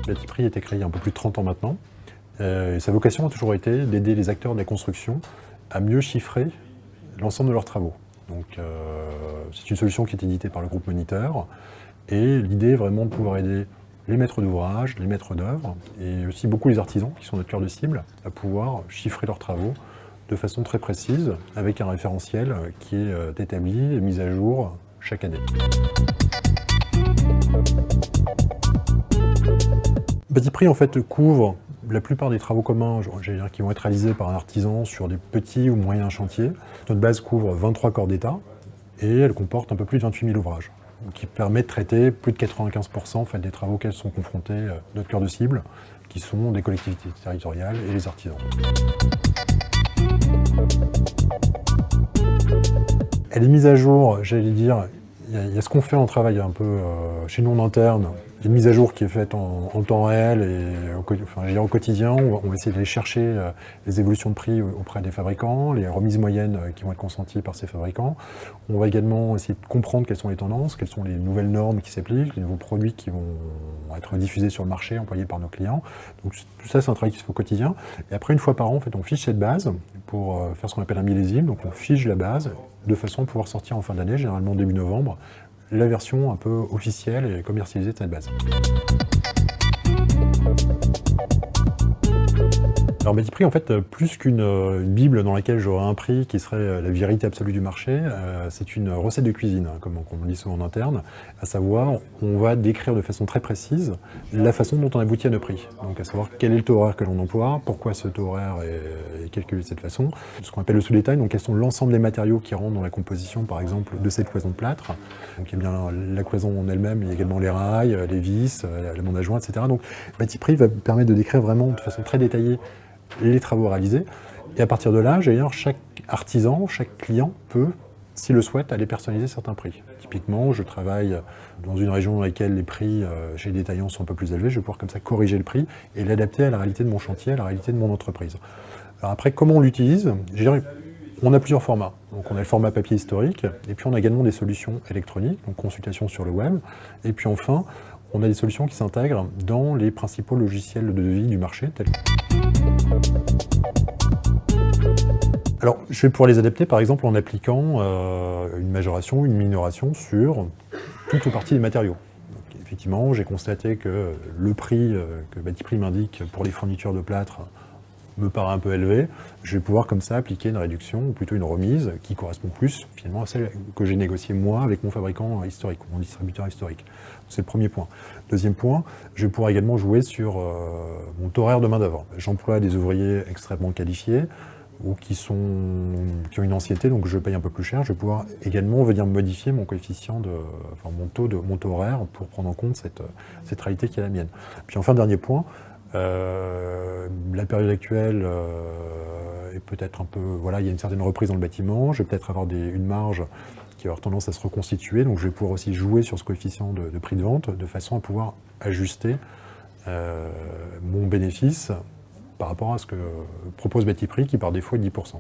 Batiprix a été créé il y a un peu plus de 30 ans maintenant. Et sa vocation a toujours été d'aider les acteurs de la construction à mieux chiffrer l'ensemble de leurs travaux. Donc, c'est une solution qui est éditée par le groupe Moniteur. Et l'idée est vraiment de pouvoir aider les maîtres d'ouvrage, les maîtres d'œuvre, et aussi beaucoup les artisans, qui sont notre cœur de cible, à pouvoir chiffrer leurs travaux de façon très précise, avec un référentiel qui est établi et mis à jour chaque année. Batiprix en fait couvre la plupart des travaux communs qui vont être réalisés par un artisan sur des petits ou moyens chantiers. Notre base couvre 23 corps d'État et elle comporte un peu plus de 28 000 ouvrages, qui permet de traiter plus de 95% en fait, des travaux auxquels sont confrontés notre cœur de cible, qui sont des collectivités territoriales et les artisans. Elle est mise à jour, j'allais dire, il y a ce qu'on fait en travail un peu chez nous en interne, une mise à jour qui est faite en temps réel et au quotidien. On va essayer d'aller chercher les évolutions de prix auprès des fabricants, les remises moyennes qui vont être consenties par ces fabricants. On va également essayer de comprendre quelles sont les tendances, quelles sont les nouvelles normes qui s'appliquent, les nouveaux produits qui vont être diffusés sur le marché, employés par nos clients. Donc tout ça, c'est un travail qui se fait au quotidien. Et après, une fois par an, en fait, on fiche cette base pour faire ce qu'on appelle un millésime. Donc on fiche la base de façon à pouvoir sortir en fin d'année, généralement début novembre, la version un peu officielle et commercialisée de cette base. Alors Batiprix, en fait, plus qu'une bible dans laquelle j'aurais un prix qui serait la vérité absolue du marché, c'est une recette de cuisine, comme on dit souvent en interne, à savoir, on va décrire de façon très précise la façon dont on aboutit à nos prix. Donc à savoir quel est le taux horaire que l'on emploie, pourquoi ce taux horaire est calculé de cette façon, ce qu'on appelle le sous-détail, donc quels sont l'ensemble des matériaux qui rentrent dans la composition, par exemple, de cette cloison de plâtre. Donc il y a bien la cloison en elle-même, il y a également les rails, les vis, le montage joint, etc. Donc Batiprix va permettre de décrire vraiment de façon très détaillée les travaux réalisés. Et à partir de là, chaque artisan, chaque client peut, s'il le souhaite, aller personnaliser certains prix. Typiquement, je travaille dans une région dans laquelle les prix chez les détaillants sont un peu plus élevés, je vais pouvoir comme ça corriger le prix et l'adapter à la réalité de mon chantier, à la réalité de mon entreprise. Alors après, comment on l'utilise? On a plusieurs formats. Donc on a le format papier historique, et puis on a également des solutions électroniques, donc consultation sur le web, et puis enfin, on a des solutions qui s'intègrent dans les principaux logiciels de devis du marché. Alors, je vais pouvoir les adapter, par exemple, en appliquant une majoration, une minoration sur toute ou partie des matériaux. Donc, effectivement, j'ai constaté que le prix que Batiprix m'indique pour les fournitures de plâtre me paraît un peu élevé. Je vais pouvoir comme ça appliquer une réduction, ou plutôt une remise, qui correspond plus finalement à celle que j'ai négociée moi avec mon fabricant historique, mon distributeur historique. C'est le premier point. Deuxième point, je vais pouvoir également jouer sur mon taux horaire de main d'œuvre. J'emploie des ouvriers extrêmement qualifiés, ou qui ont une ancienneté, donc je paye un peu plus cher. Je vais pouvoir également venir modifier mon coefficient, mon taux horaire pour prendre en compte cette réalité qui est la mienne. Puis enfin, dernier point, la période actuelle est peut-être un peu... Voilà, il y a une certaine reprise dans le bâtiment, je vais peut-être avoir une marge qui va avoir tendance à se reconstituer, donc je vais pouvoir aussi jouer sur ce coefficient de prix de vente de façon à pouvoir ajuster mon bénéfice par rapport à ce que propose Batiprix qui par défaut est 10%.